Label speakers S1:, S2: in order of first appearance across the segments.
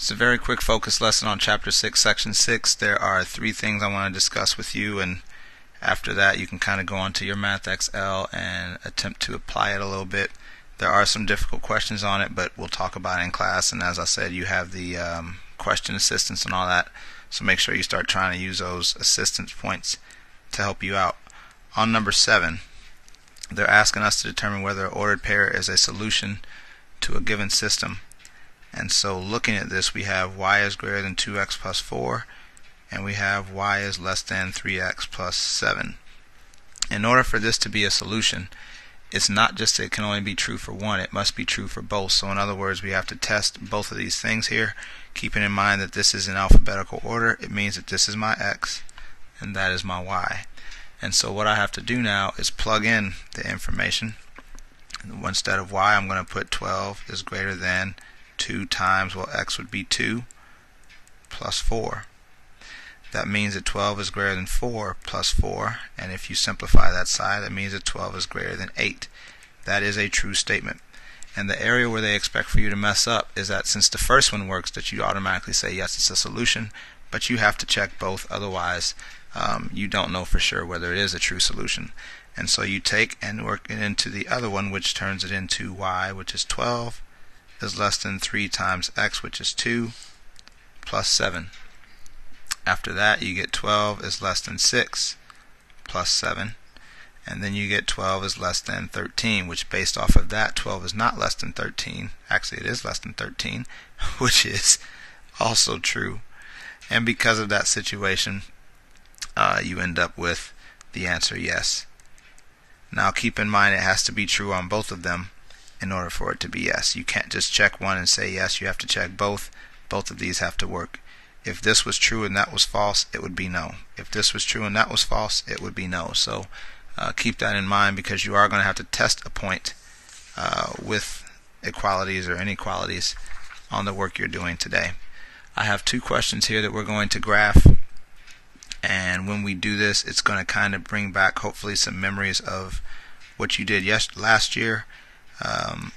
S1: It's a very quick focus lesson on Chapter 6, Section 6. There are 3 things I want to discuss with you, and after that you can kind of go on to your Math XL and attempt to apply it a little bit. There are some difficult questions on it, but we'll talk about it in class, and as I said, you have the question assistance and all that, so make sure you start trying to use those assistance points to help you out. On number 7, they're asking us to determine whether an ordered pair is a solution to a given system. And so looking at this, we have y is greater than 2x plus 4, and we have y is less than 3x plus 7. In order for this to be a solution, it's not just that it can only be true for one, it must be true for both. So in other words, we have to test both of these things here, keeping in mind that this is in alphabetical order. It means that this is my x and that is my y. And so what I have to do now is plug in the information. Instead of y, I'm going to put 12 is greater than 2 times, well, x would be 2 plus 4. That means that 12 is greater than 4 plus 4, and if you simplify that side, that means that 12 is greater than 8. That is a true statement. And the area where they expect for you to mess up is that since the first one works, that you automatically say yes, it's a solution, but you have to check both, otherwise you don't know for sure whether it is a true solution. And so you take and work it into the other one, which turns it into y, which is 12 is less than 3 times x, which is 2 plus 7. After that you get 12 is less than 6 plus 7, and then you get 12 is less than 13, which based off of that, 12 is not less than 13. Actually, it is less than 13, which is also true. And because of that situation, you end up with the answer yes. Now keep in mind it has to be true on both of them in order for it to be yes. You can't just check one and say yes, you have to check both. Both of these have to work. If this was true and that was false, it would be no. If this was true and that was false, it would be no. So keep that in mind, because you are going to have to test a point with equalities or inequalities on the work you're doing today. I have 2 questions here that we're going to graph, and when we do this, it's going to kind of bring back hopefully some memories of what you did last year.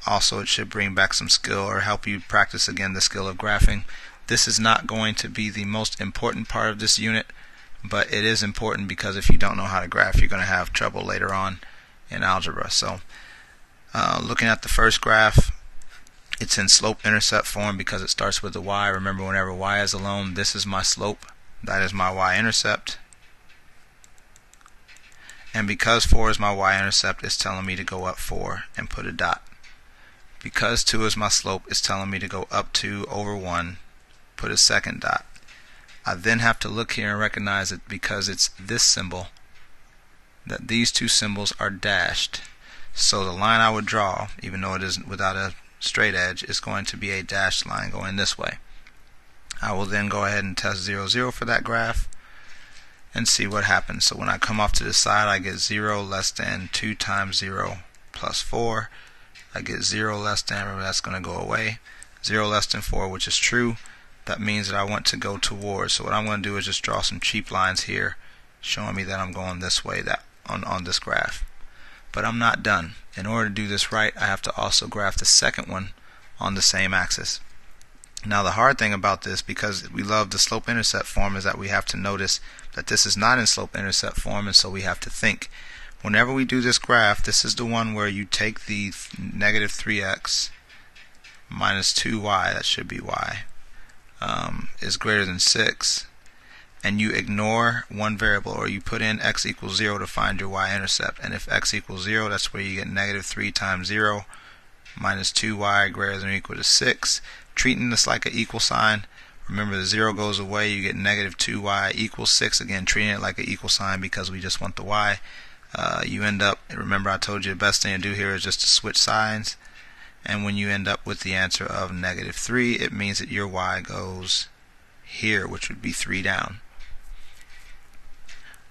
S1: Also, it should bring back some skill or help you practice again the skill of graphing. This is not going to be the most important part of this unit, but it is important because if you don't know how to graph, you're going to have trouble later on in algebra. So looking at the first graph, it's in slope-intercept form because it starts with the y. Remember, whenever y is alone, this is my slope, that is my y-intercept. And because 4 is my y-intercept, it's telling me to go up 4 and put a dot. Because 2 is my slope, it's telling me to go up 2 over 1, put a second dot. I then have to look here and recognize that because it's this symbol, that these 2 symbols are dashed. So the line I would draw, even though it isn't without a straight edge, is going to be a dashed line going this way. I will then go ahead and test 0, 0 for that graph and see what happens. So when I come off to the side, I get 0 less than 2 times 0 plus 4. I get 0 less than, remember that's going to go away, 0 less than 4, which is true. That means that I want to go towards. So what I'm going to do is just draw some cheap lines here showing me that I'm going this way, that on this graph. But I'm not done. In order to do this right, I have to also graph the second one on the same axis. Now the hard thing about this, because we love the slope-intercept form, is that we have to notice that this is not in slope-intercept form, and so we have to think. Whenever we do this graph, this is the one where you take the negative 3x minus 2y, that should be y, is greater than 6, and you ignore one variable, or you put in x equals 0 to find your y-intercept. And if x equals 0, that's where you get negative 3 times 0 minus 2y greater than or equal to 6. Treating this like an equal sign, remember the 0 goes away, you get negative 2y equals 6. Again, treating it like an equal sign because we just want the y. You end up, remember I told you the best thing to do here is just to switch signs, and when you end up with the answer of negative 3, it means that your y goes here, which would be 3 down.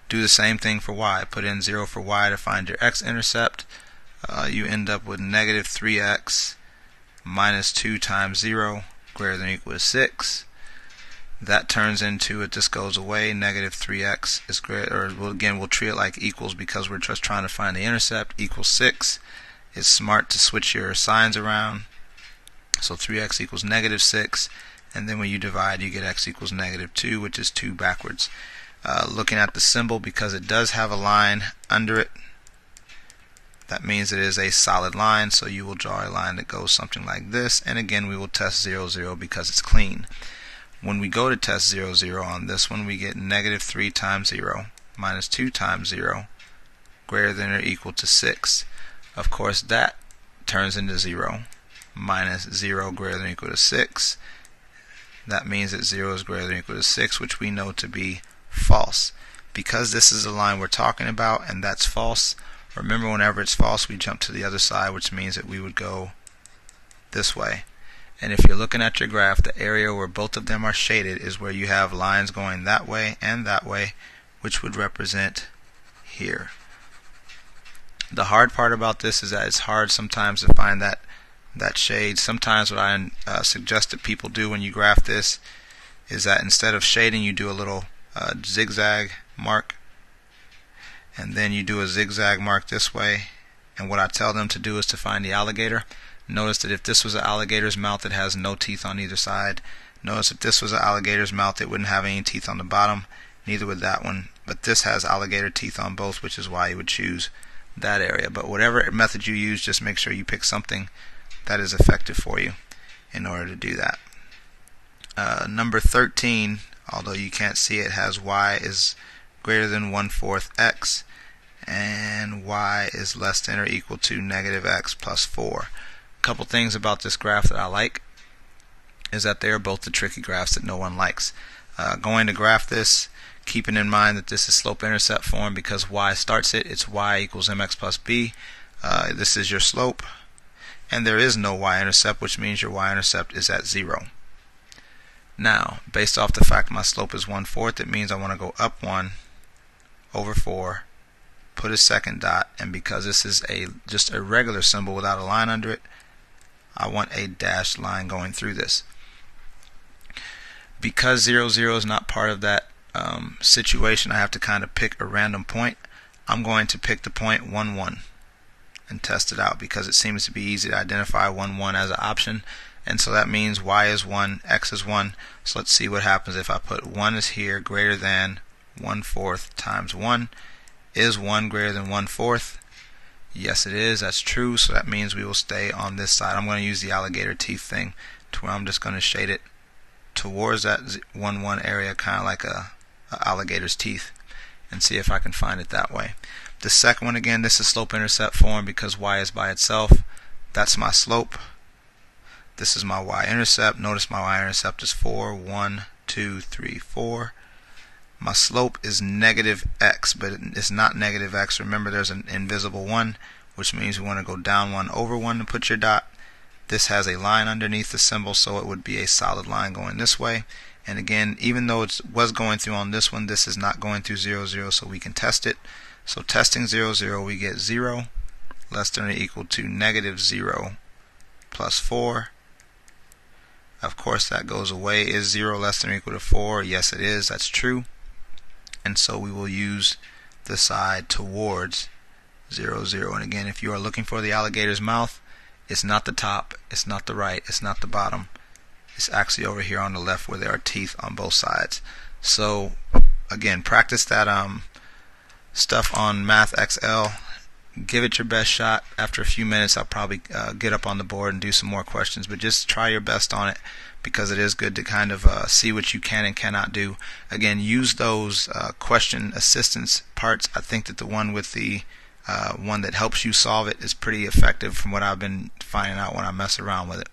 S1: Do the same thing for y. Put in 0 for y to find your x-intercept. You end up with negative 3x minus 2 times 0 greater than or equal to 6. That turns into, it just goes away, negative 3x is greater, or we'll treat it like equals because we're just trying to find the intercept, equals 6. It's smart to switch your signs around. So 3x equals negative 6, and then when you divide you get x equals -2, which is 2 backwards. Looking at the symbol, because it does have a line under it, that means it is a solid line, so you will draw a line that goes something like this, and again we will test 0, 0 because it's clean. When we go to test 0, 0 on this one, we get -3 times 0 minus 2 times 0 greater than or equal to 6. Of course that turns into 0 minus 0 greater than or equal to 6. That means that 0 is greater than or equal to 6, which we know to be false. Because this is the line we're talking about and that's false, remember whenever it's false we jump to the other side, which means that we would go this way. And if you're looking at your graph, the area where both of them are shaded is where you have lines going that way and that way, which would represent here. The hard part about this is that it's hard sometimes to find that shade. Sometimes what I suggest that people do when you graph this is that instead of shading you do a little zigzag mark, and then you do a zigzag mark this way, and what I tell them to do is to find the alligator. Notice that if this was an alligator's mouth, it has no teeth on either side. Notice if this was an alligator's mouth, it wouldn't have any teeth on the bottom, neither would that one, but this has alligator teeth on both, which is why you would choose that area. But whatever method you use, just make sure you pick something that is effective for you in order to do that. Number 13, although you can't see it, has y is greater than 1/4 x and y is less than or equal to -x plus 4. A couple things about this graph that I like is that they are both the tricky graphs that no one likes. Going to graph this, keeping in mind that this is slope-intercept form, because y starts it, it's y equals mx plus b. This is your slope, and there is no y-intercept, which means your y-intercept is at 0. Now, based off the fact my slope is 1/4, it means I want to go up 1 over 4, put a second dot, and because this is just a regular symbol without a line under it, I want a dashed line going through this. Because 0, 0 is not part of that situation, I have to kind of pick a random point. I'm going to pick the point 1, 1 and test it out, because it seems to be easy to identify 1, 1 as an option, and so that means y is 1, x is 1. So let's see what happens if I put 1 is here, greater than 1/4 times 1. Is 1 greater than 1/4? Yes, it is. That's true. So that means we will stay on this side. I'm going to use the alligator teeth thing to where I'm just going to shade it towards that 1, 1 area, kind of like a alligator's teeth, and see if I can find it that way. The second one, again, this is slope-intercept form because y is by itself. That's my slope. This is my y-intercept. Notice my y-intercept is 4, 1, 2, 3, 4. My slope is -x, but it's not -x. Remember, there's an invisible 1, which means we want to go down 1 over 1 to put your dot. This has a line underneath the symbol, so it would be a solid line going this way. And again, even though it was going through on this one, this is not going through 0, 0, so we can test it. So testing 0, 0, we get 0 less than or equal to -0 plus 4. Of course, that goes away. Is 0 less than or equal to 4? Yes, it is. That's true. And so we will use the side towards 0, 0. And again, if you are looking for the alligator's mouth, it's not the top, it's not the right, it's not the bottom. It's actually over here on the left where there are teeth on both sides. So again, practice that stuff on Math XL. Give it your best shot. After a few minutes I'll probably get up on the board and do some more questions, but just try your best on it, because it is good to kind of see what you can and cannot do. Again, use those question assistance parts. I think that the one with the one that helps you solve it is pretty effective from what I've been finding out when I mess around with it.